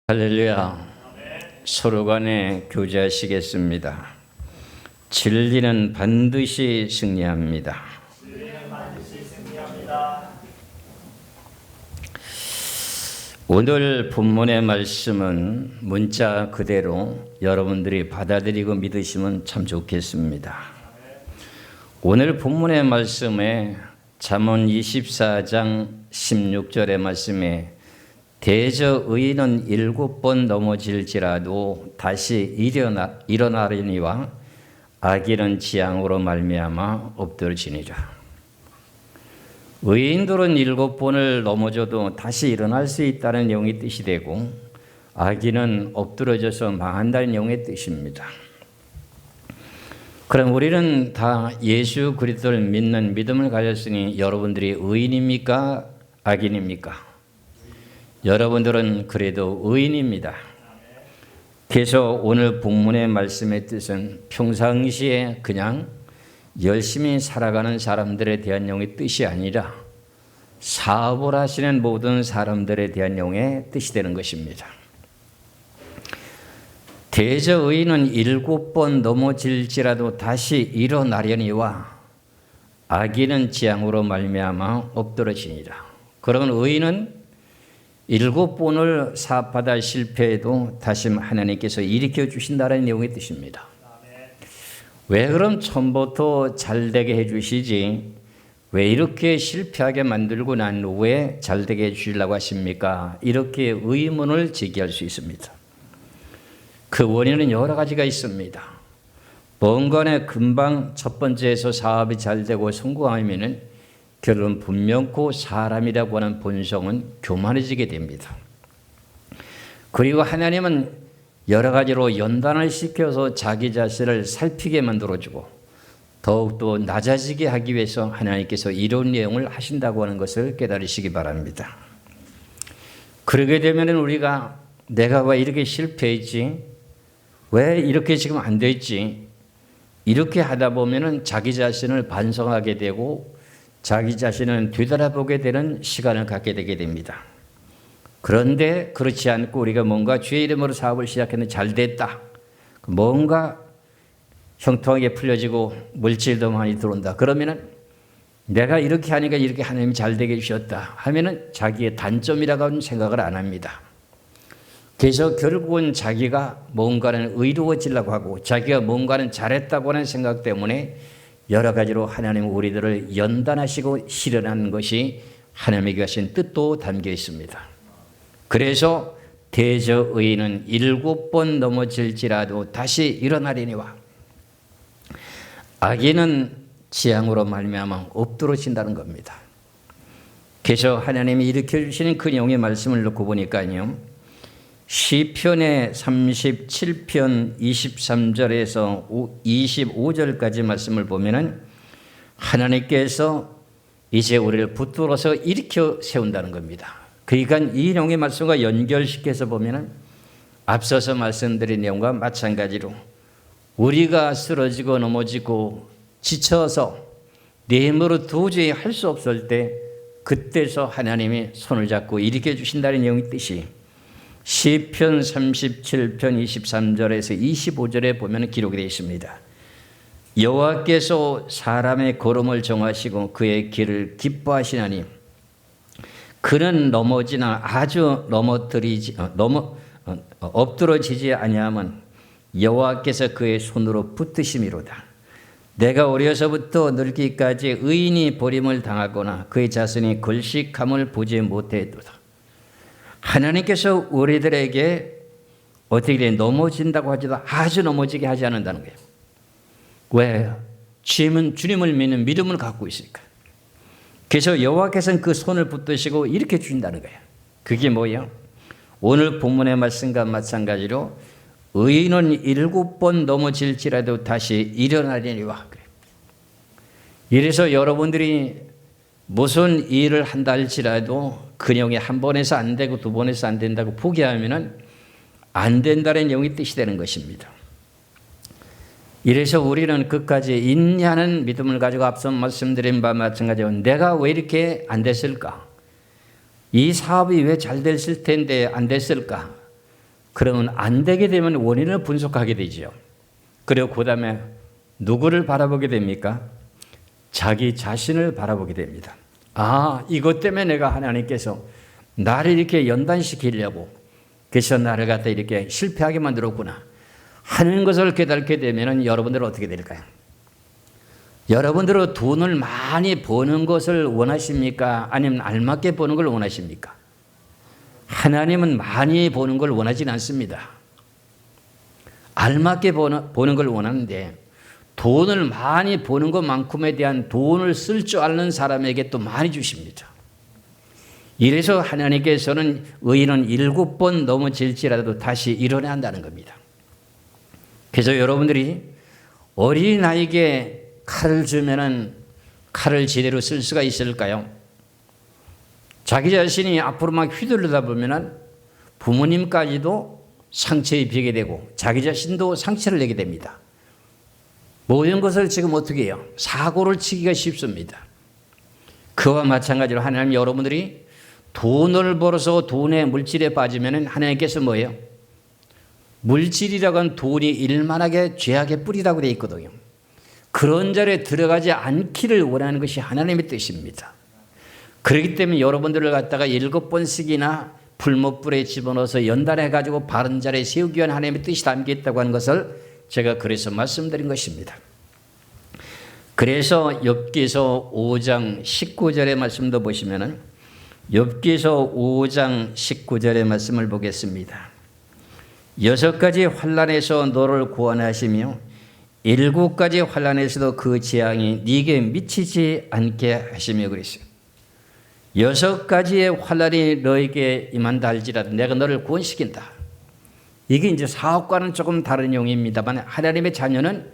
할렐루야. 서로 간에 교제하시겠습니다. 진리는 반드시 승리합니다. 오늘 본문의 말씀은 문자 그대로 여러분들이 받아들이고 믿으시면 참 좋겠습니다. 오늘 본문의 말씀에 잠언 24장 16절의 말씀에 대저 의인은 7번 넘어질지라도 다시 일어나려니와 악인은 지향으로 말미암아 엎드러지니라. 의인들은 7번을 넘어져도 다시 일어날 수 있다는 영의 뜻이 되고, 악인은 엎드러져서 망한다는 영의 뜻입니다. 그럼 우리는 다 예수 그리스도를 믿는 믿음을 가졌으니 여러분들이 의인입니까? 악인입니까? 여러분들은 그래도 의인입니다. 그래서 오늘 본문의 말씀의 뜻은 평상시에 그냥 열심히 살아가는 사람들에 대한 영의 뜻이 아니라 사업을 하시는 모든 사람들에 대한 영의 뜻이 되는 것입니다. 대저 의인은 7번 넘어질지라도 다시 일어나려니와 악인은 지향으로 말미암아 엎드러지니라. 그러면 의인은 7번을 사업하다 실패해도 다시 하나님께서 일으켜 주신다는 내용의 뜻입니다. 왜 그럼 처음부터 잘되게 해주시지 왜 이렇게 실패하게 만들고 난 후에 잘되게 해주시려고 하십니까? 이렇게 의문을 제기할 수 있습니다. 그 원인은 여러 가지가 있습니다. 뭔가에 금방 첫 번째에서 사업이 잘되고 성공하면 결론 분명코 사람이라고 하는 본성은 교만해지게 됩니다. 그리고 하나님은 여러 가지로 연단을 시켜서 자기 자신을 살피게 만들어주고 더욱더 낮아지게 하기 위해서 하나님께서 이런 내용을 하신다고 하는 것을 깨달으시기 바랍니다. 그러게 되면 우리가 내가 왜 이렇게 실패했지? 왜 이렇게 지금 안 됐지? 이렇게 하다 보면 자기 자신을 반성하게 되고 자기 자신을 되돌아보게 되는 시간을 갖게 되게 됩니다. 그런데 그렇지 않고 우리가 뭔가 주의 이름으로 사업을 시작했는데 잘 됐다. 뭔가 형통하게 풀려지고 물질도 많이 들어온다. 그러면은 내가 이렇게 하니까 이렇게 하나님이 잘 되게 해주셨다 하면은 자기의 단점이라고는 생각을 안 합니다. 그래서 결국은 자기가 뭔가는 의로워지려고 하고 자기가 뭔가는 잘했다고 하는 생각 때문에 여러 가지로 하나님은 우리들을 연단하시고 실현하는 것이 하나님에게 하신 뜻도 담겨 있습니다. 그래서 대저 의인은 7번 넘어질지라도 다시 일어나려니와 악인은 지향으로 말미암아 엎드러진다는 겁니다. 그래서 하나님이 일으켜 주시는 그 내용의 말씀을 놓고 보니까요. 시편의 37편 23절에서 25절까지 말씀을 보면은 하나님께서 이제 우리를 붙들어서 일으켜 세운다는 겁니다. 그러니까 이 내용의 말씀과 연결시켜서 보면은 앞서서 말씀드린 내용과 마찬가지로 우리가 쓰러지고 넘어지고 지쳐서 내 힘으로 도저히 할 수 없을 때 그때서 하나님이 손을 잡고 일으켜 주신다는 내용의 뜻이 시편 37편 23절에서 25절에 보면 기록이 되어 있습니다. 여호와께서 사람의 걸음을 정하시고 그의 길을 기뻐하시나니 그는 넘어지나 아주 엎드러지지 아니하면 여호와께서 그의 손으로 붙드심이로다. 내가 어려서부터 늙기까지 의인이 버림을 당하거나 그의 자손이 걸식함을 보지 못했도다. 하나님께서 우리들에게 어떻게 넘어진다고 하지도 아주 넘어지게 하지 않는다는 거예요. 왜? 주님을 믿는 믿음을 갖고 있으니까. 그래서 여호와께서는 그 손을 붙드시고 이렇게 주신다는 거예요. 그게 뭐예요? 오늘 본문의 말씀과 마찬가지로 의인은 7번 넘어질지라도 다시 일어나려니와 그래요. 이래서 여러분들이 무슨 일을 한다 할지라도 그 내용이 한 번에서 안 되고 두 번에서 안 된다고 포기하면은 안 된다는 내용이 뜻이 되는 것입니다. 이래서 우리는 끝까지 인내하는 믿음을 가지고 앞서 말씀드린 바와 마찬가지로 내가 왜 이렇게 안 됐을까? 이 사업이 왜 잘 됐을 텐데 안 됐을까? 그러면 안 되게 되면 원인을 분석하게 되죠. 그리고 그 다음에 누구를 바라보게 됩니까? 자기 자신을 바라보게 됩니다. 아, 이것 때문에 내가 하나님께서 나를 이렇게 연단시키려고 그래서 나를 갖다 이렇게 실패하게 만들었구나 하는 것을 깨닫게 되면 여러분들은 어떻게 될까요? 여러분들은 돈을 많이 버는 것을 원하십니까? 아니면 알맞게 버는 걸 원하십니까? 하나님은 많이 버는 걸 원하지는 않습니다. 알맞게 버는 걸 원하는데 돈을 많이 버는 것만큼에 대한 돈을 쓸 줄 아는 사람에게 또 많이 주십니다. 이래서 하나님께서는 의인은 7번 넘어질지라도 다시 일어나야 한다는 겁니다. 그래서 여러분들이 어린아이에게 칼을 주면은 칼을 제대로 쓸 수가 있을까요? 자기 자신이 앞으로 막 휘둘르다 보면은 부모님까지도 상처에 입히게 되고 자기 자신도 상처를 내게 됩니다. 모든 것을 지금 어떻게 해요? 사고를 치기가 쉽습니다. 그와 마찬가지로 하나님 여러분들이 돈을 벌어서 돈의 물질에 빠지면 하나님께서 뭐예요? 물질이라고 하는 돈이 일만하게 죄악의 뿌리라고 되어 있거든요. 그런 자리에 들어가지 않기를 원하는 것이 하나님의 뜻입니다. 그렇기 때문에 여러분들을 갖다가 7번씩이나 불못불에 집어넣어서 연단해가지고 바른 자리에 세우기 위한 하나님의 뜻이 담겨있다고 하는 것을 제가 그래서 말씀드린 것입니다. 그래서 욥기서 5장 19절의 말씀도 보시면은 욥기서 5장 19절의 말씀을 보겠습니다. 6가지 환난에서 너를 구원하시며 7가지 환난에서도 그 재앙이 네게 미치지 않게 하시며 그랬어요. 6가지의 환난이 너에게 임한다 할지라도 내가 너를 구원시킨다. 이게 이제 사업과는 조금 다른 용어입니다만 하나님의 자녀는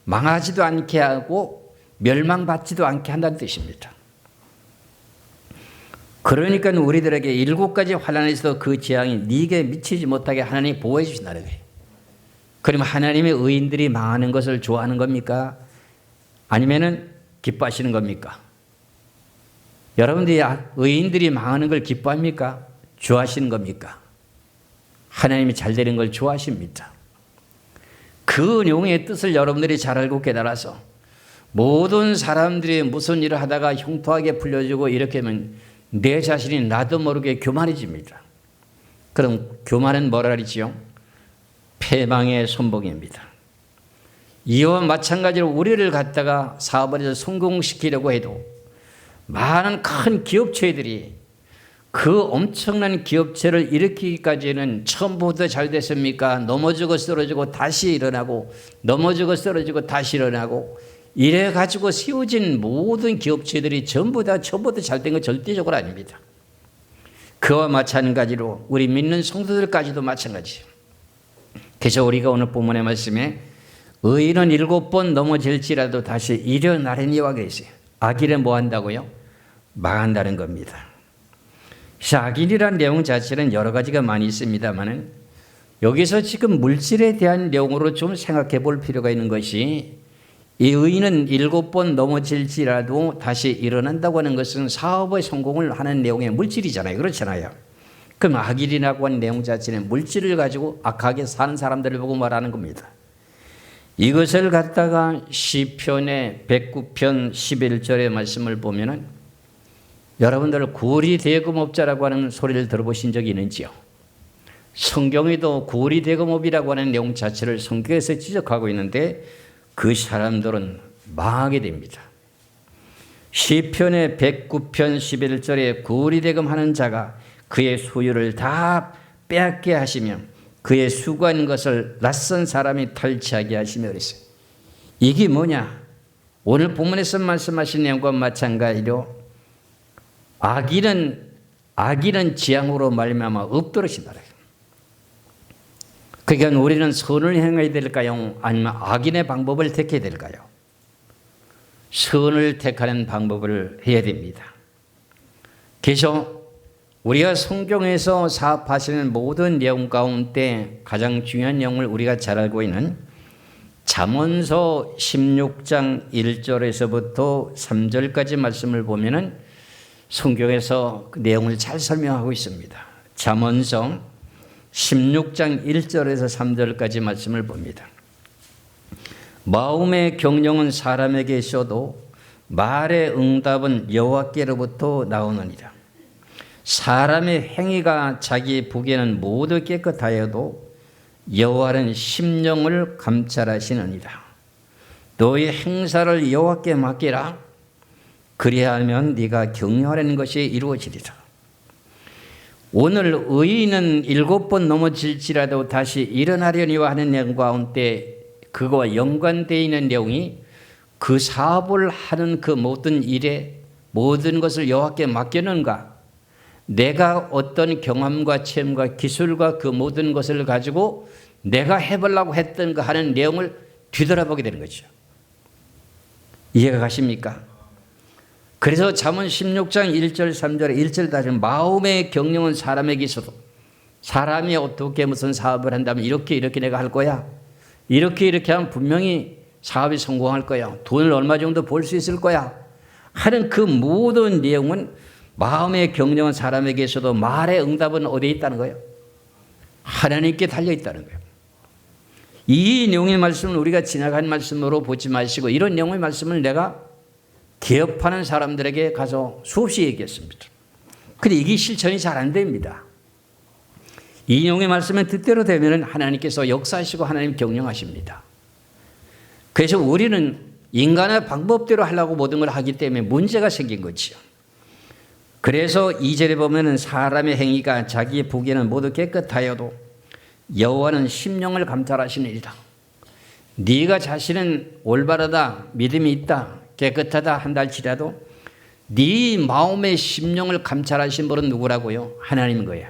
망하지도 않게 하고 멸망받지도 않게 한다는 뜻입니다. 그러니까 우리들에게 7가지 환난에서도 그 재앙이 네게 미치지 못하게 하나님이 보호해 주신다는 거예요. 그러면 하나님의 의인들이 망하는 것을 좋아하는 겁니까? 아니면은 기뻐하시는 겁니까? 여러분들이 의인들이 망하는 걸 기뻐합니까? 좋아하시는 겁니까? 하나님이 잘 되는 걸 좋아하십니다. 그 내용의 뜻을 여러분들이 잘 알고 깨달아서 모든 사람들이 무슨 일을 하다가 형통하게 풀려주고 이렇게 하면 내 자신이 나도 모르게 교만해집니다. 그럼 교만은 뭐라 그러지요? 패망의 선봉입니다. 이와 마찬가지로 우리를 갖다가 사업을 해서 성공시키려고 해도 많은 큰 기업체들이 그 엄청난 기업체를 일으키기까지는 처음부터 잘 됐습니까? 넘어지고 쓰러지고 다시 일어나고 넘어지고 쓰러지고 다시 일어나고 이래 가지고 세워진 모든 기업체들이 전부 다 처음부터 잘 된 건 절대적으로 아닙니다. 그와 마찬가지로 우리 믿는 성도들까지도 마찬가지예요. 그래서 우리가 오늘 본문의 말씀에 의인은 7번 넘어질지라도 다시 일어나려니와 그랬어요. 악인은 뭐 한다고요? 망한다는 겁니다. 악인이라는 내용 자체는 여러 가지가 많이 있습니다만은 여기서 지금 물질에 대한 내용으로 좀 생각해 볼 필요가 있는 것이 이 의인은 7번 넘어질지라도 다시 일어난다고 하는 것은 사업의 성공을 하는 내용의 물질이잖아요. 그렇잖아요. 그럼 악인이라고 하는 내용 자체는 물질을 가지고 악하게 사는 사람들을 보고 말하는 겁니다. 이것을 갖다가 시편의 109편 11절의 말씀을 보면은 여러분들 구리대금업자라고 하는 소리를 들어보신 적이 있는지요? 성경에도 구리대금업이라고 하는 내용 자체를 성경에서 지적하고 있는데 그 사람들은 망하게 됩니다. 시편의 109편 11절에 구리대금하는 자가 그의 소유를 다 빼앗게 하시며 그의 수고한 것을 낯선 사람이 탈취하게 하시며 그랬어요. 이게 뭐냐? 오늘 본문에서 말씀하신 내용과 마찬가지로 악인은 지향으로 말미암아 엎드러진다. 그러니까 우리는 선을 행해야 될까요? 아니면 악인의 방법을 택해야 될까요? 선을 택하는 방법을 해야 됩니다. 그래서 우리가 성경에서 사업하시는 모든 내용 가운데 가장 중요한 내용을 우리가 잘 알고 있는 잠언서 16장 1절에서부터 3절까지 말씀을 보면은 성경에서 그 내용을 잘 설명하고 있습니다. 잠언서 16장 1절에서 3절까지 말씀을 봅니다. 마음의 경영은 사람에게 있어도 말의 응답은 여호와께로부터 나오느니라. 사람의 행위가 자기 보기에는 모두 깨끗하여도 여호와는 심령을 감찰하시느니라. 너의 행사를 여호와께 맡기라. 그리하면 네가 경영하려는 것이 이루어지리라. 오늘 의인은 7번 넘어질지라도 다시 일어나려니와 하는 내용 가운데 그거와 연관되어 있는 내용이 그 사업을 하는 그 모든 일에 모든 것을 여호와께 맡기는가, 내가 어떤 경험과 체험과 기술과 그 모든 것을 가지고 내가 해보려고 했던 거 하는 내용을 뒤돌아보게 되는 거죠. 이해가 가십니까? 그래서 잠언 16장 1절 3절에 1절 다시 마음의 경영은 사람에게 있어도 사람이 어떻게 무슨 사업을 한다면 이렇게 내가 할 거야. 이렇게 하면 분명히 사업이 성공할 거야. 돈을 얼마 정도 벌 수 있을 거야. 하는 그 모든 내용은 마음의 경영은 사람에게 있어도 말의 응답은 어디에 있다는 거예요? 하나님께 달려 있다는 거예요. 이 내용의 말씀을 우리가 지나간 말씀으로 보지 마시고 이런 내용의 말씀을 내가 개업하는 사람들에게 가서 수없이 얘기했습니다. 근데 이게 실천이 잘 안 됩니다. 이 내용의 말씀은 뜻대로 되면 하나님께서 역사하시고 하나님 경영하십니다. 그래서 우리는 인간의 방법대로 하려고 모든 걸 하기 때문에 문제가 생긴 거지요. 그래서 2절에 보면은 사람의 행위가 자기 보기에는 모두 깨끗하여도 여호와는 심령을 감찰하시느니라. 네가 자신은 올바르다, 믿음이 있다, 깨끗하다 한다 할지라도 네 마음의 심령을 감찰하신 분은 누구라고요? 하나님인 거예요.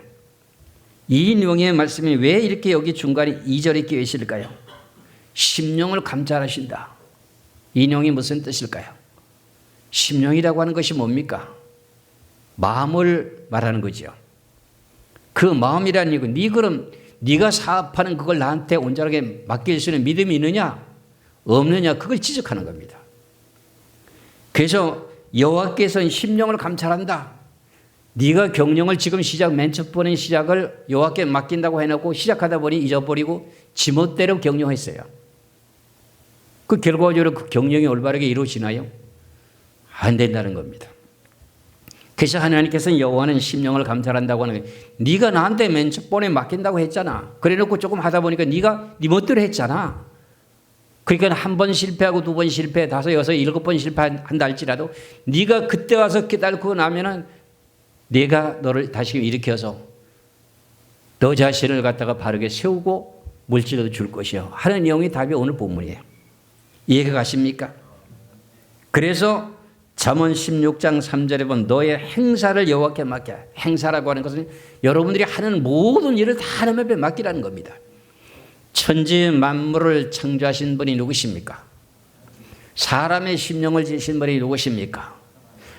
이 내용의 말씀이 왜 이렇게 여기 중간에 2절에 끼어 있을까요? 심령을 감찰하신다. 이 내용이 무슨 뜻일까요? 심령이라고 하는 것이 뭡니까? 마음을 말하는 거죠. 그 마음이라는 이거 그럼 네가 사업하는 그걸 나한테 온전하게 맡길 수 있는 믿음이 있느냐 없느냐 그걸 지적하는 겁니다. 그래서 여호와께서는 심령을 감찰한다. 네가 경영을 지금 맨 첫 번의 시작을 여호와께 맡긴다고 해놓고 시작하다 보니 잊어버리고 지멋대로 경영했어요. 그 결과적으로 그 경영이 올바르게 이루어지나요? 안 된다는 겁니다. 그래서 하나님께서는 여호와는 심령을 감찰한다고 하는 거예요. 네가 나한테 맨 첫 번에 맡긴다고 했잖아. 그래놓고 조금 하다 보니까 네가 네 멋대로 했잖아. 그러니까 한 번 실패하고 두 번 실패, 5, 6, 7번 실패한다 할지라도 네가 그때 와서 깨닫고 나면은 내가 너를 다시 일으켜서 너 자신을 갖다가 바르게 세우고 물질도 줄 것이요 하는 내용이 답이 오늘 본문이에요. 이해가 가십니까? 그래서 잠언 16장 3절에 보면 너의 행사를 여호와께 맡겨. 행사라고 하는 것은 여러분들이 하는 모든 일을 다 하나님 앞에 맡기라는 겁니다. 천지 만물을 창조하신 분이 누구십니까? 사람의 심령을 지으신 분이 누구십니까?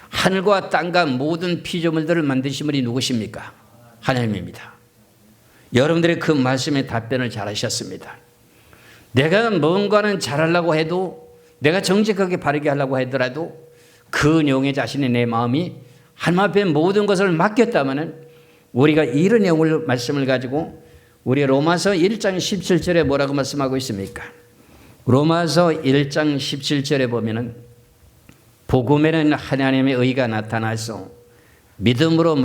하늘과 땅과 모든 피조물들을 만드신 분이 누구십니까? 하나님입니다. 여러분들의 그 말씀에 답변을 잘 하셨습니다. 내가 뭔가는 잘하려고 해도 내가 정직하게 바르게 하려고 하더라도 그 내용에 자신의 내 마음이 하나님 앞에 모든 것을 맡겼다면 우리가 이런 내용을 말씀을 가지고 우리 로마서 1장 17절에 뭐라고 말씀하고 있습니까? 로마서 1장 17절에 보면은 복음에는 하나님의 의가 나타나서 믿음으로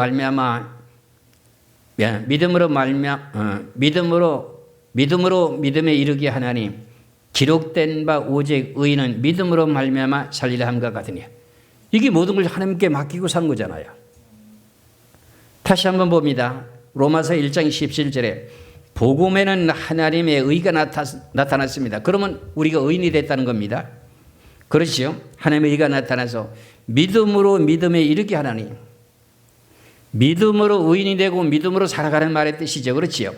믿음에 이르게 하나니 기록된 바 오직 의인은 믿음으로 말미암아 살리라 함과 같으니 이게 모든 걸 하나님께 맡기고 산 거잖아요. 다시 한번 봅니다. 로마서 1장 17절에 복음에는 하나님의 의가 나타났습니다. 그러면 우리가 의인이 됐다는 겁니다. 그렇지요? 하나님의 의가 나타나서 믿음으로 믿음에 이르게 하나니 믿음으로 의인이 되고 믿음으로 살아가는 말의 뜻이죠. 그렇지요?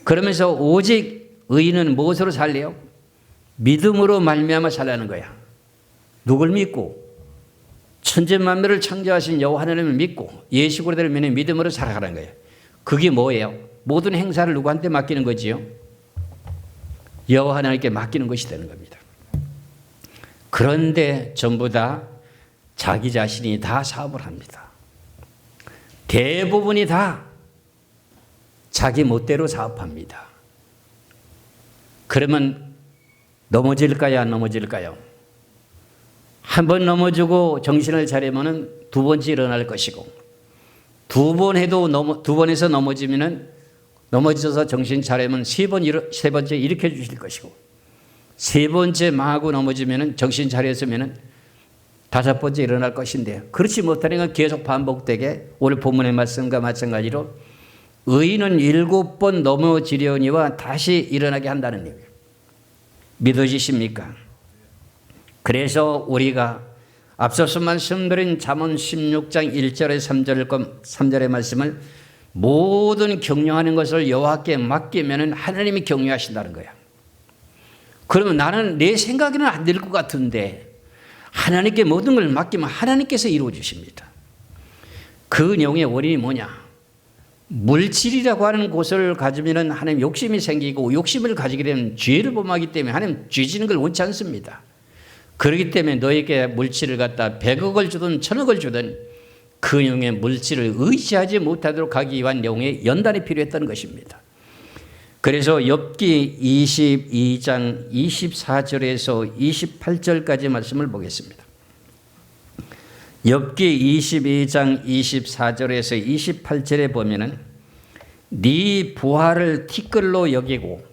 그러면서 오직 의인은 무엇으로 살래요? 믿음으로 말미암아 살라는 거야. 누굴 믿고? 천지 만물을 창조하신 여호와 하나님을 믿고 예수 그리스도를 믿는 믿음으로 살아가는 거예요. 그게 뭐예요? 모든 행사를 누구한테 맡기는 거지요? 여호와 하나님께 맡기는 것이 되는 겁니다. 그런데 전부 다 자기 자신이 다 사업을 합니다. 대부분이 다 자기 멋대로 사업합니다. 그러면 넘어질까요? 안 넘어질까요? 한 번 넘어지고 정신을 차리면 두 번째 일어날 것이고, 두 번에서 넘어지면 넘어져서 정신 차리면 세 번째 일으켜 주실 것이고, 세 번째 망하고 넘어지면 정신 차렸으면 다섯 번째 일어날 것인데, 그렇지 못하는 건 계속 반복되게 오늘 본문의 말씀과 마찬가지로 의인은 7번 넘어지려니와 다시 일어나게 한다는 얘기예요. 믿어지십니까? 그래서 우리가 앞서서 말씀드린 잠언 16장 1절에 3절의 말씀을 모든 격려하는 것을 여호와께 맡기면 하나님이 격려하신다는 거야. 그러면 나는 내 생각에는 안 될 것 같은데 하나님께 모든 걸 맡기면 하나님께서 이루어 주십니다. 그 내용의 원인이 뭐냐? 물질이라고 하는 것을 가지면 하나님 욕심이 생기고, 욕심을 가지게 되면 죄를 범하기 때문에 하나님 죄 지는 걸 원치 않습니다. 그렇기 때문에 너에게 물질을 갖다 100억을 주든 1000억을 주든 그 내용의 물질을 의지하지 못하도록 하기 위한 내용의 연단이 필요했던 것입니다. 그래서 욥기 22장 24절에서 28절까지 말씀을 보겠습니다. 욥기 22장 24절에서 28절에 보면은 네 부하를 티끌로 여기고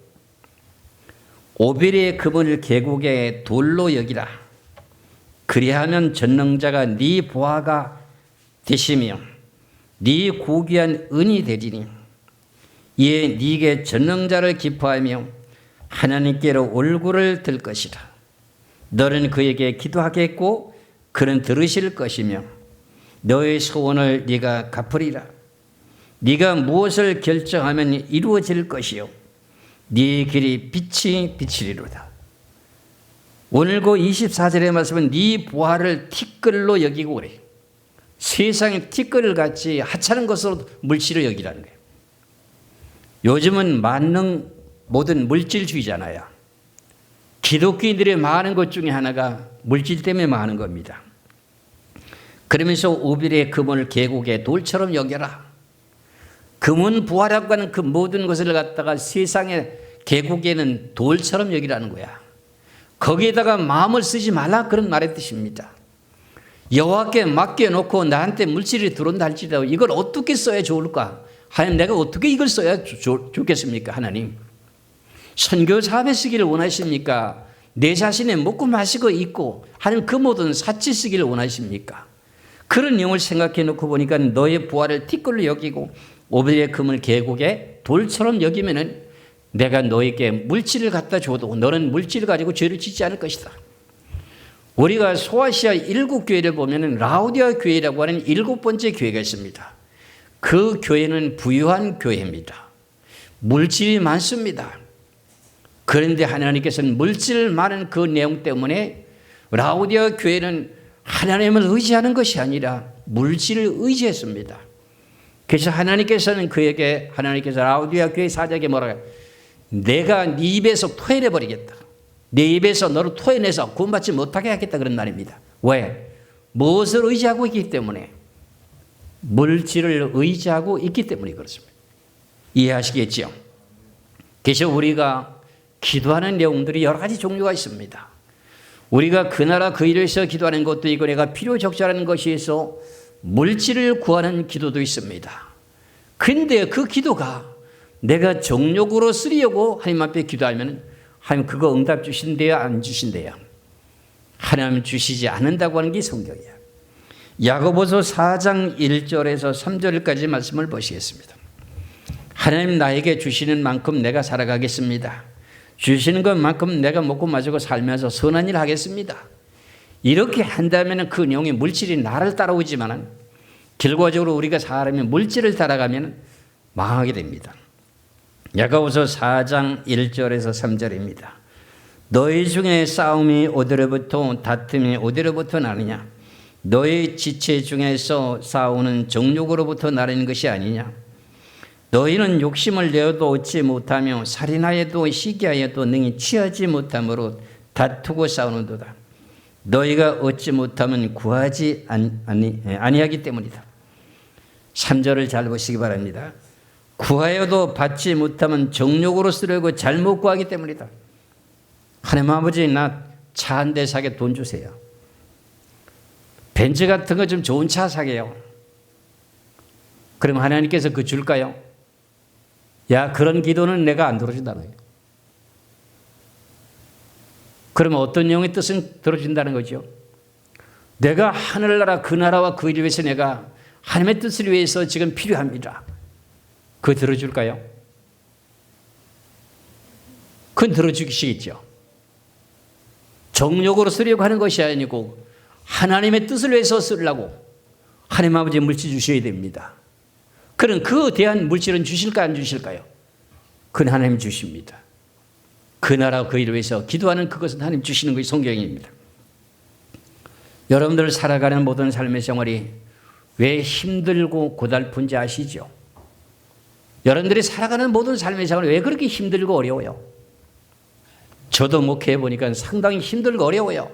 오빌의 금을 계곡의 돌로 여기라. 그리하면 전능자가 네 부하가 되시며 네 고귀한 은이 되리니 이에 네게 전능자를 기뻐하며 하나님께로 얼굴을 들 것이라. 너는 그에게 기도하겠고 그는 들으실 것이며 너의 소원을 네가 갚으리라. 네가 무엇을 결정하면 이루어질 것이요 네 길이 빛이 비치리로다. 오늘 그 24절의 말씀은 네 부하를 티끌로 여기고 그래. 세상에 티끌을 같이 하찮은 것으로 물질을 여기라는 거예요. 요즘은 만능 모든 물질주의잖아요. 기독교인들의 많은 것 중에 하나가 물질 때문에 많은 겁니다. 그러면서 오빌의 금을 계곡의 돌처럼 여겨라. 금은 부하라고 하는 그 모든 것을 갖다가 세상의 계곡에는 돌처럼 여기라는 거야. 거기에다가 마음을 쓰지 말라, 그런 말의 뜻입니다. 여호와께 맡겨놓고 나한테 물질이 들어온다 할지라도 이걸 어떻게 써야 좋을까? 하나님, 내가 어떻게 이걸 써야 좋겠습니까? 하나님, 선교 사업에 쓰기를 원하십니까? 내 자신의 먹고 마시고 있고 하나님 그 모든 사치 쓰기를 원하십니까? 그런 내용을 생각해 놓고 보니까 너의 부하를 티끌로 여기고 오빌의 금을 계곡에 돌처럼 여기면은 내가 너에게 물질을 갖다 줘도 너는 물질을 가지고 죄를 짓지 않을 것이다. 우리가 소아시아 7교회를 보면은 라우디아 교회라고 하는 7번째 교회가 있습니다. 그 교회는 부유한 교회입니다. 물질이 많습니다. 그런데 하나님께서는 물질 많은 그 내용 때문에 라우디아 교회는 하나님을 의지하는 것이 아니라 물질을 의지했습니다. 그래서 하나님께서는 하나님께서 라우디아 교회 사장에게 뭐라고 해요? 내가 네 입에서 토해내버리겠다. 내 입에서 너를 토해내서 구원받지 못하게 하겠다, 그런 말입니다. 왜? 무엇을 의지하고 있기 때문에? 물질을 의지하고 있기 때문에 그렇습니다. 이해하시겠지요? 그래서 우리가 기도하는 내용들이 여러 가지 종류가 있습니다. 우리가 그 나라 그 일을 위해서 기도하는 것도 있고 내가 필요 적절한 것이 있어 물질을 구하는 기도도 있습니다. 그런데 그 기도가 내가 정욕으로 쓰려고 하나님 앞에 기도하면 하나님 그거 응답 주신대요, 안 주신대요? 하나님 주시지 않는다고 하는 게 성경이야. 야고보서 4장 1절에서 3절까지 말씀을 보시겠습니다. 하나님 나에게 주시는 만큼 내가 살아가겠습니다. 주시는 것만큼 내가 먹고 마시고 살면서 선한 일 하겠습니다. 이렇게 한다면 그 내용의 물질이 나를 따라오지만 결과적으로 우리가 사람이 물질을 따라가면 망하게 됩니다. 야고보서 4장 1절에서 3절입니다. 너희 중에 싸움이 어디로부터 다툼이 어디로부터 나느냐? 너희 지체 중에서 싸우는 정욕으로부터 나는 것이 아니냐? 너희는 욕심을 내어도 얻지 못하며 살인하여도 시기하여도 능히 취하지 못함으로 다투고 싸우는도다. 너희가 얻지 못하면 구하지 아니하기 때문이다. 3절을 잘 보시기 바랍니다. 구하여도 받지 못하면 정욕으로 쓰려고 잘못 구하기 때문이다. 하나님 아버지, 나 차 한 대 사게 돈 주세요. 벤츠 같은 거 좀 좋은 차 사게요. 그럼 하나님께서 그 줄까요? 야, 그런 기도는 내가 안 들어준다는 거예요. 그러면 어떤 영의 뜻은 들어준다는 거죠? 내가 하늘나라 그 나라와 그 일을 위해서 내가 하나님의 뜻을 위해서 지금 필요합니다. 그거 들어줄까요? 그건 들어주시겠죠. 정욕으로 쓰려고 하는 것이 아니고 하나님의 뜻을 위해서 쓰려고 하나님 아버지 물질 주셔야 됩니다. 그럼 그에 대한 물질은 주실까 안 주실까요? 그건 하나님 주십니다. 그 나라 그 일을 위해서 기도하는 그것은 하나님 주시는 것이 성경입니다. 여러분들 살아가는 모든 삶의 생활이 왜 힘들고 고달픈지 아시죠? 여러분들이 살아가는 모든 삶의 생활이 왜 그렇게 힘들고 어려워요? 저도 목회해 보니까 상당히 힘들고 어려워요.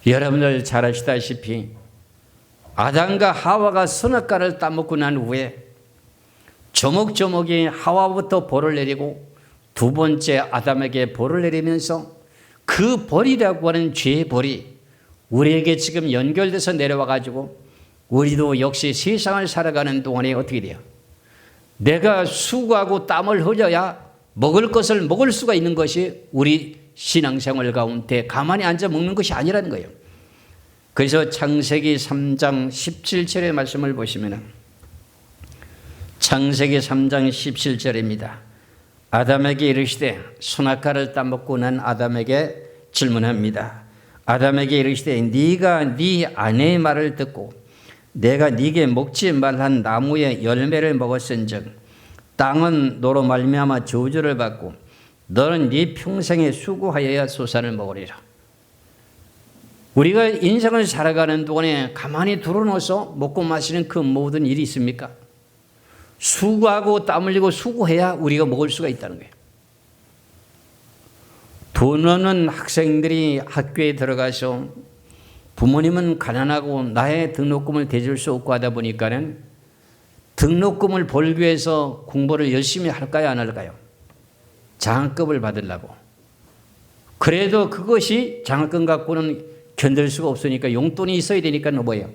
여러분들 잘 아시다시피 아담과 하와가 선악과를 따먹고 난 후에 조목조목이 하와부터 벌을 내리고 두 번째 아담에게 벌을 내리면서 그 벌이라고 하는 죄의 벌이 우리에게 지금 연결돼서 내려와 가지고 우리도 역시 세상을 살아가는 동안에 어떻게 돼요? 내가 수고하고 땀을 흘려야 먹을 것을 먹을 수가 있는 것이 우리 신앙생활 가운데 가만히 앉아 먹는 것이 아니라는 거예요. 그래서 창세기 3장 17절의 말씀을 보시면 창세기 3장 17절입니다. 아담에게 이르시되 선악과를 따먹고 난 아담에게 질문합니다. 아담에게 이르시되 네가 네 아내의 말을 듣고 내가 네게 먹지 말란 나무의 열매를 먹었은즉 땅은 너로 말미암아 저주를 받고 너는 네 평생에 수고하여야 소산을 먹으리라. 우리가 인생을 살아가는 동안에 가만히 두어놓아서 먹고 마시는 그 모든 일이 있습니까? 수고하고 땀 흘리고 수고해야 우리가 먹을 수가 있다는 거예요. 돈 없는 학생들이 학교에 들어가서 부모님은 가난하고 나의 등록금을 대줄 수 없고 하다 보니까는 등록금을 벌기 위해서 공부를 열심히 할까요, 안 할까요? 장학금을 받으려고. 그래도 그것이 장학금 갖고는 견딜 수가 없으니까 용돈이 있어야 되니까 뭐예요?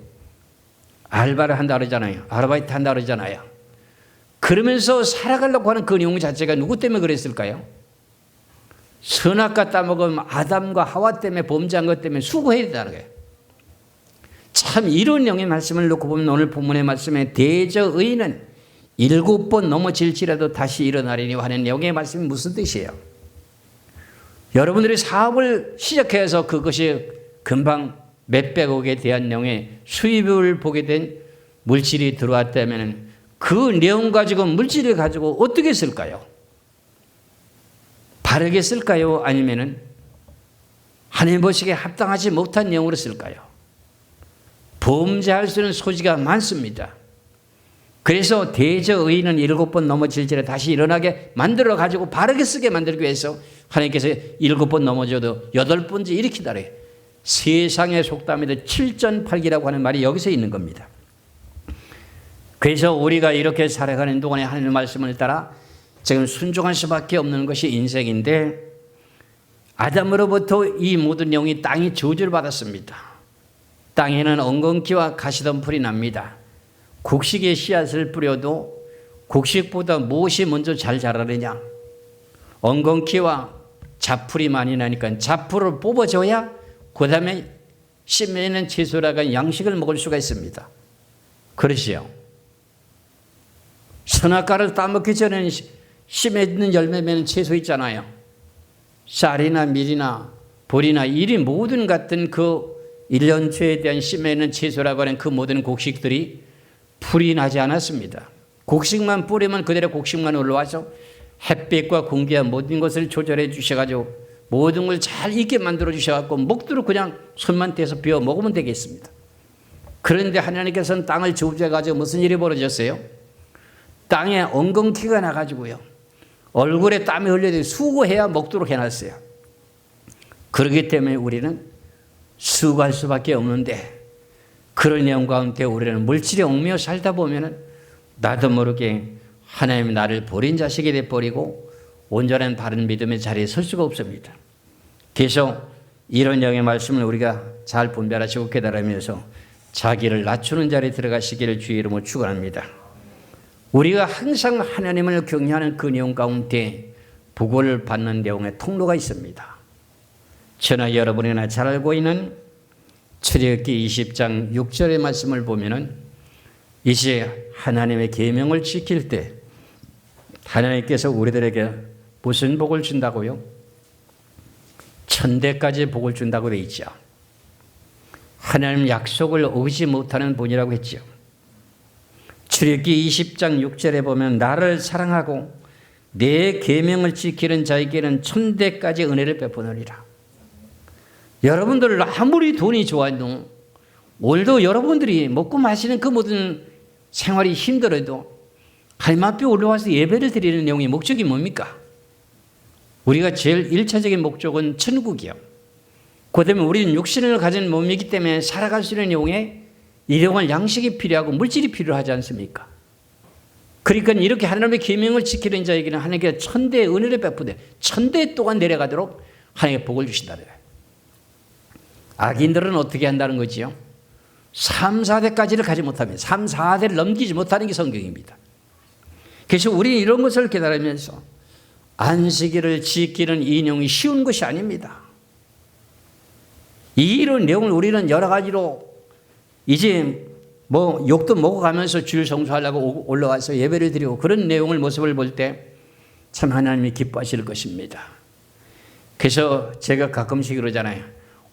알바를 한다 그러잖아요. 아르바이트 한다 그러잖아요. 그러면서 살아가려고 하는 그 내용 자체가 누구 때문에 그랬을까요? 선악과 따먹은 아담과 하와 때문에 범죄한 것 때문에 수고해야 된다는 거예요. 참 이런 영의 말씀을 놓고 보면 오늘 본문의 말씀에 대저 의인은 7번 넘어질지라도 다시 일어나리니 하는 영의 말씀이 무슨 뜻이에요? 여러분들이 사업을 시작해서 그것이 금방 몇백억에 대한 영의 수입을 보게 된 물질이 들어왔다면 그 내용 가지고 물질을 가지고 어떻게 쓸까요? 바르게 쓸까요? 아니면은 하나님 보시기에 합당하지 못한 내용으로 쓸까요? 범죄할 수 있는 소지가 많습니다. 그래서 대저 의인은 7번 넘어질지라 다시 일어나게 만들어 가지고 바르게 쓰게 만들기 위해서 하나님께서 7번 넘어져도 8번째 일으키다 그래요. 세상의 속담에도 7전팔기라고 하는 말이 여기서 있는 겁니다. 그래서 우리가 이렇게 살아가는 동안에 하나님의 말씀을 따라 지금 순종할 수밖에 없는 것이 인생인데 아담으로부터 이 모든 영이 땅이 저주를 받았습니다. 땅에는 엉겅퀴와 가시덤불이 납니다. 곡식에 씨앗을 뿌려도 곡식보다 무엇이 먼저 잘 자라느냐? 엉겅퀴와 잡풀이 많이 나니까 잡풀을 뽑아줘야 그 다음에 씨 맺는 채소라가 양식을 먹을 수가 있습니다. 그러시죠? 선악과를 따먹기 전에는 씨 맺는 열매 맺는 채소 있잖아요. 쌀이나 밀이나 보리나 이리 모든 같은 그 1년초에 대한 씨 맺는 채소라고 하는 그 모든 곡식들이 풀이 나지 않았습니다. 곡식만 뿌리면 그대로 곡식만 올라와서 햇빛과 공기와 모든 것을 조절해 주셔가지고 모든 걸 잘 익게 만들어 주셔갖고 먹도록 그냥 손만 떼서 비워 먹으면 되겠습니다. 그런데 하나님께서는 땅을 저주해가지고 무슨 일이 벌어졌어요? 땅에 엉겅퀴가 나가지고요. 얼굴에 땀이 흘려도 수고해야 먹도록 해놨어요. 그렇기 때문에 우리는 수고할 수밖에 없는데 그런 내용 가운데 우리는 물질에 얽매여 살다 보면 나도 모르게 하나님이 나를 버린 자식이 돼버리고 온전한 바른 믿음의 자리에 설 수가 없습니다. 그래서 이런 영의 말씀을 우리가 잘 분별하시고 깨달으면서 자기를 낮추는 자리에 들어가시기를 주의 이름으로 축원합니다. 우리가 항상 하나님을 경외하는 그 내용 가운데 복을 받는 내용의 통로가 있습니다. 저나 여러분이나 잘 알고 있는 출애굽기 20장 6절의 말씀을 보면은 이제 하나님의 계명을 지킬 때 하나님께서 우리들에게 무슨 복을 준다고요? 천대까지 복을 준다고 되어 있죠. 하나님 약속을 어기지 못하는 분이라고 했죠. 출애굽기 20장 6절에 보면 나를 사랑하고 내 계명을 지키는 자에게는 천대까지 은혜를 베푸느니라. 여러분들 아무리 돈이 좋아도 오늘도 여러분들이 먹고 마시는 그 모든 생활이 힘들어도 하나님 앞에 올라와서 예배를 드리는 내용의 목적이 뭡니까? 우리가 제일 1차적인 목적은 천국이요. 그다음에 우리는 육신을 가진 몸이기 때문에 살아갈 수 있는 내용에 일용할 양식이 필요하고 물질이 필요하지 않습니까? 그러니까 이렇게 하나님의 계명을 지키는 자에게는 하나님께 천대의 은혜를 베푸되 천대 동안 내려가도록 하나님의 복을 주신다는 거예요. 악인들은 어떻게 한다는 거지요? 3, 4대까지를 가지 못하면 3, 4대를 넘기지 못하는 게 성경입니다. 그래서 우리는 이런 것을 깨달으면서 안식일을 지키는 이 내용이 쉬운 것이 아닙니다. 이런 내용을 우리는 여러 가지로 이제 뭐 욕도 먹어가면서 주일 성수하려고 올라와서 예배를 드리고 그런 내용을 모습을 볼 때 참 하나님이 기뻐하실 것입니다. 그래서 제가 가끔씩 그러잖아요.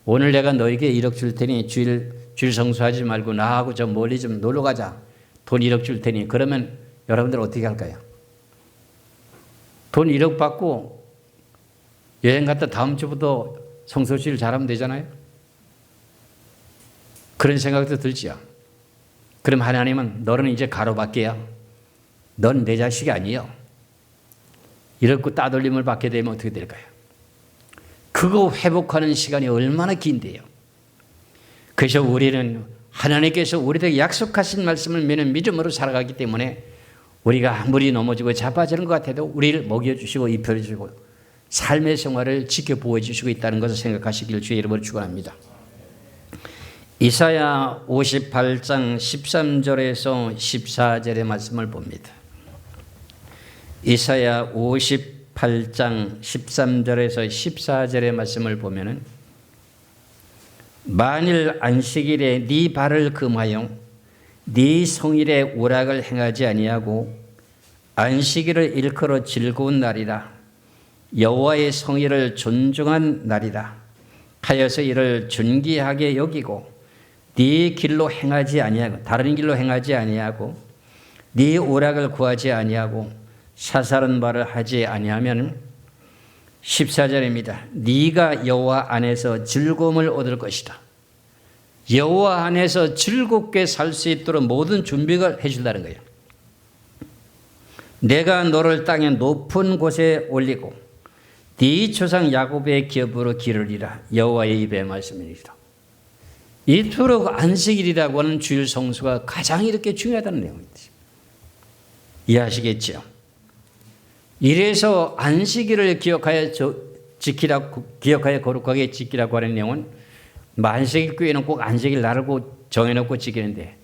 오늘 내가 너에게 1억 줄 테니 주일 성수하지 말고 나하고 좀 멀리 좀 놀러 가자. 돈 1억 줄 테니. 그러면 여러분들 어떻게 할까요? 돈 1억 받고 여행 갔다 다음 주부터 성소주일 잘하면 되잖아요. 그런 생각도 들지요. 그럼 하나님은 너는 이제 가로밖에야. 넌 내 자식이 아니요. 이렇게 따돌림을 받게 되면 어떻게 될까요? 그거 회복하는 시간이 얼마나 긴데요. 그래서 우리는 하나님께서 우리에게 약속하신 말씀을 믿는 믿음으로 살아가기 때문에 우리가 아무리 넘어지고 자빠지는 것 같아도 우리를 먹여주시고 입혀주시고 삶의 생활을 지켜보호 주시고 있다는 것을 생각하시길 주의 이름으로 축원합니다. 이사야 58장 13절에서 14절의 말씀을 봅니다. 이사야 58장 13절에서 14절의 말씀을 보면은 만일 안식일에 네 발을 금하여 네 성일에 오락을 행하지 아니하고 안식일을 일컬어 즐거운 날이라 여호와의 성일을 존중한 날이라 하여서 이를 존귀하게 여기고 네 길로 행하지 아니하고 다른 길로 행하지 아니하고 네 오락을 구하지 아니하고 사사로운 말을 하지 아니하면 14절입니다. 네가 여호와 안에서 즐거움을 얻을 것이다. 여호와 안에서 즐겁게 살 수 있도록 모든 준비를 해준다는 거예요. 내가 너를 땅의 높은 곳에 올리고 네 조상 야곱의 기업으로 기르리라. 여호와의 입의 말씀입니다. 이토록 안식일이라고 하는 주일 성수가 가장 이렇게 중요하다는 내용입니다. 이해하시겠죠? 이래서 안식일을 기억하여 거룩하게 지키라고 하는 내용은 안식일 교회는 꼭 안식일 날을 정해놓고 지키는데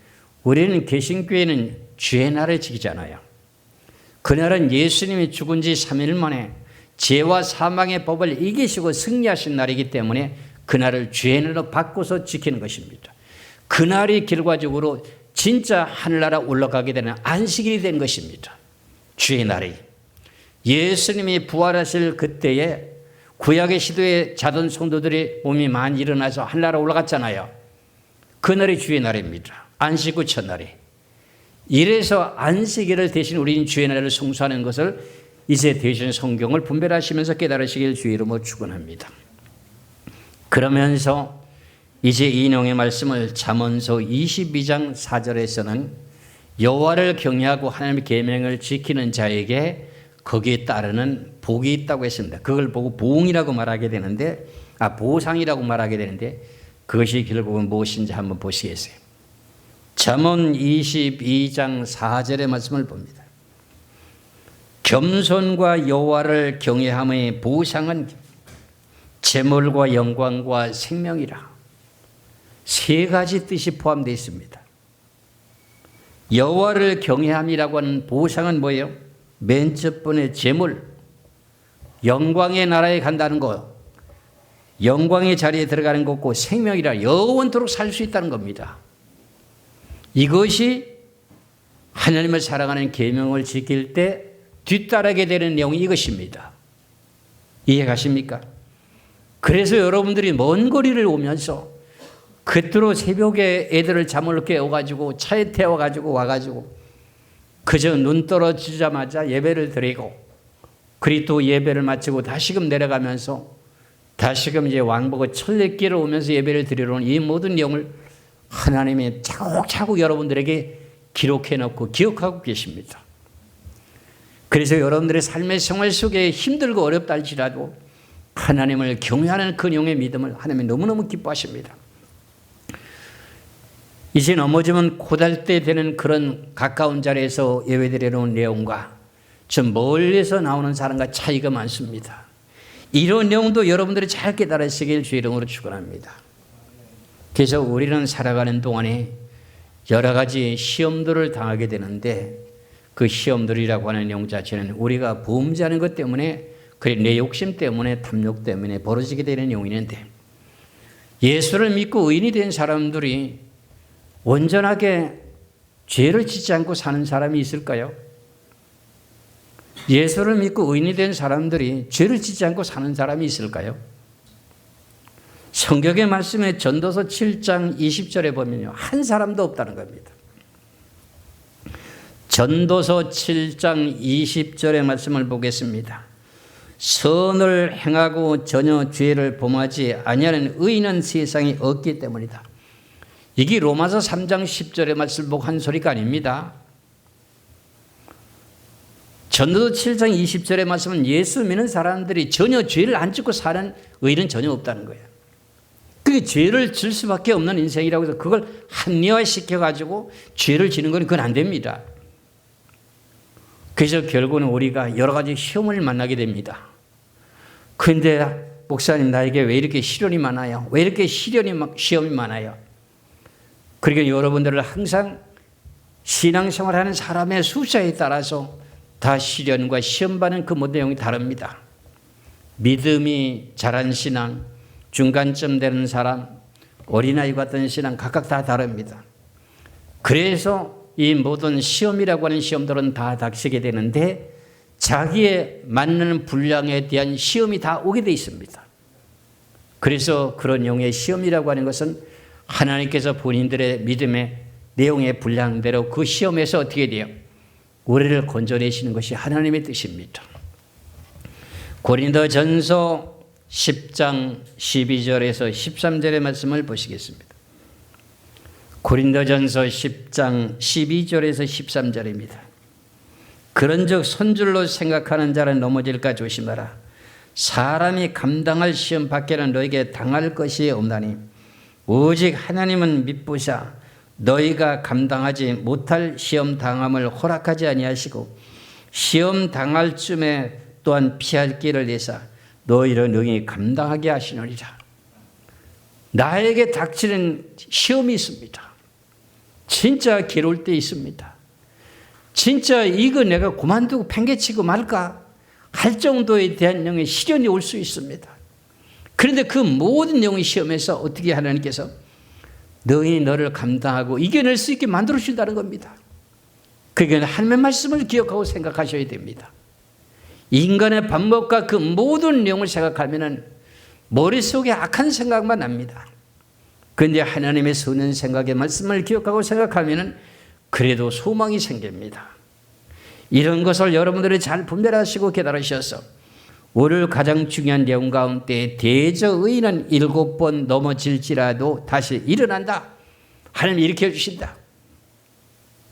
우리는 개신교회는 주의 날을 지키잖아요. 그날은 예수님이 죽은 지 3일 만에 죄와 사망의 법을 이기시고 승리하신 날이기 때문에 그날을 주의 날로 바꿔서 지키는 것입니다. 그날이 결과적으로 진짜 하늘나라 올라가게 되는 안식일이 된 것입니다. 주의 날이. 예수님이 부활하실 그때에 구약의 시대의 자던 성도들의 몸이 많이 일어나서 하늘나라 올라갔잖아요. 그날이 주의 날입니다. 안식 후 첫날이. 이래서 안식일을 대신 우리는 주의 날을 성수하는 것을 이제 대신 성경을 분별하시면서 깨달으시길 주의 이름으로 축원합니다. 그러면서 이제 이 내용의 말씀을 잠언서 22장 4절에서는 여호와를 경외하고 하나님의 계명을 지키는 자에게 거기에 따르는 복이 있다고 했습니다. 그걸 보고 보응이라고 말하게 되는데, 보상이라고 말하게 되는데 그것이 결국은 무엇인지 한번 보시겠어요. 잠언 22장 4절의 말씀을 봅니다. 겸손과 여호와를 경외함의 보상은 재물과 영광과 생명이라. 세 가지 뜻이 포함되어 있습니다. 여호와를 경외함이라고 하는 보상은 뭐예요? 맨 첫 번째 재물, 영광의 나라에 간다는 거, 영광의 자리에 들어가는 것고 생명이라 영원토록 살 수 있다는 겁니다. 이것이 하나님을 사랑하는 계명을 지킬 때 뒤따르게 되는 내용이 이것입니다. 이해가십니까? 그래서 여러분들이 먼 거리를 오면서 그토록 새벽에 애들을 잠을 깨워가지고 차에 태워가지고 와가지고 그저 눈 떨어지자마자 예배를 드리고 그리고 또 예배를 마치고 다시금 내려가면서 다시금 이제 왕복의 천리길을 오면서 예배를 드리러 온 이 모든 내용을 하나님이 차곡차곡 여러분들에게 기록해 놓고 기억하고 계십니다. 그래서 여러분들의 삶의 생활 속에 힘들고 어렵다 할지라도 하나님을 경외하는 그 영의 믿음을 하나님이 너무너무 기뻐하십니다. 이제 넘어지면 고달때 되는 그런 가까운 자리에서 예배드려 놓은 내용과 좀 멀리서 나오는 사람과 차이가 많습니다. 이런 내용도 여러분들이 잘 깨달으시길 주의 이름으로 축원합니다. 그래서 우리는 살아가는 동안에 여러 가지 시험들을 당하게 되는데 그 시험들이라고 하는 내용 자체는 우리가 범죄하는 것 때문에 그래 내 욕심 때문에 탐욕 때문에 벌어지게 되는 내용이 있는데 예수를 믿고 의인이 된 사람들이 온전하게 죄를 짓지 않고 사는 사람이 있을까요? 예수를 믿고 의인이 된 사람들이 죄를 짓지 않고 사는 사람이 있을까요? 성경의 말씀에 전도서 7장 20절에 보면요. 한 사람도 없다는 겁니다. 전도서 7장 20절의 말씀을 보겠습니다. 선을 행하고 전혀 죄를 범하지 아니하는 의인은 세상에 없기 때문이다. 이게 로마서 3장 10절의 말씀을 보고 한 소리가 아닙니다. 전도서 7장 20절의 말씀은 예수 믿는 사람들이 전혀 죄를 안 짓고 사는 의인은 전혀 없다는 거예요. 그게 죄를 질 수밖에 없는 인생이라고 해서 그걸 합리화시켜가지고 죄를 지는 건 그건 안 됩니다. 그래서 결국은 우리가 여러 가지 시험을 만나게 됩니다. 그런데 목사님 나에게 왜 이렇게 시련이 많아요? 왜 이렇게 시험이 많아요? 그러니까 여러분들을 항상 신앙생활하는 사람의 숫자에 따라서 다 시련과 시험받는 그 모든 내용이 다릅니다. 믿음이 자란 신앙, 중간쯤 되는 사람, 어린아이 같은 신앙 각각 다 다릅니다. 그래서 이 모든 시험이라고 하는 시험들은 다 닥치게 되는데 자기에 맞는 분량에 대한 시험이 다 오게 돼 있습니다. 그래서 그런 내용의 시험이라고 하는 것은 하나님께서 본인들의 믿음의 내용의 분량대로 그 시험에서 어떻게 돼요? 우리를 건져내시는 것이 하나님의 뜻입니다. 고린도전서 10장 12절에서 13절의 말씀을 보시겠습니다. 고린도전서 10장 12절에서 13절입니다. 그런즉 손줄로 생각하는 자는 넘어질까 조심하라. 사람이 감당할 시험 밖에는 너에게 당할 것이 없나니 오직 하나님은 미쁘사 너희가 감당하지 못할 시험 당함을 허락하지 아니하시고 시험 당할 쯤에 또한 피할 길을 내사 너희를 능히 감당하게 하시느니라. 나에게 닥치는 시험이 있습니다. 진짜 괴로울 때 있습니다. 진짜 이거 내가 그만두고 팽개치고 말까 할 정도에 대한 내용의 시련이 올 수 있습니다. 그런데 그 모든 내용의 시험에서 어떻게 하나님께서 너를 감당하고 이겨낼 수 있게 만들어 주신다는 겁니다. 그러니까 하나님의 말씀을 기억하고 생각하셔야 됩니다. 인간의 방법과 그 모든 내용을 생각하면 머릿속에 악한 생각만 납니다. 그런데 하나님의 선한 생각의 말씀을 기억하고 생각하면 그래도 소망이 생깁니다. 이런 것을 여러분들이 잘 분별하시고 깨달으셔서 오늘 가장 중요한 내용 가운데 대저 의인은 7번 넘어질지라도 다시 일어난다. 하나님이 일으켜 주신다.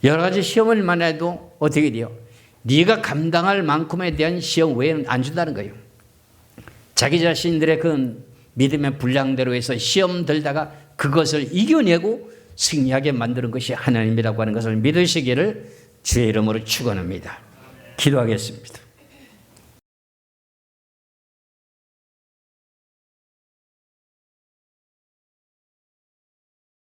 여러 가지 시험을 만나도 어떻게 돼요? 네가 감당할 만큼에 대한 시험 외에는 안 준다는 거예요. 자기 자신들의 그 믿음의 분량대로 해서 시험 들다가 그것을 이겨내고 승리하게 만드는 것이 하나님이라고 하는 것을 믿으시기를 주의 이름으로 축원합니다. 기도하겠습니다.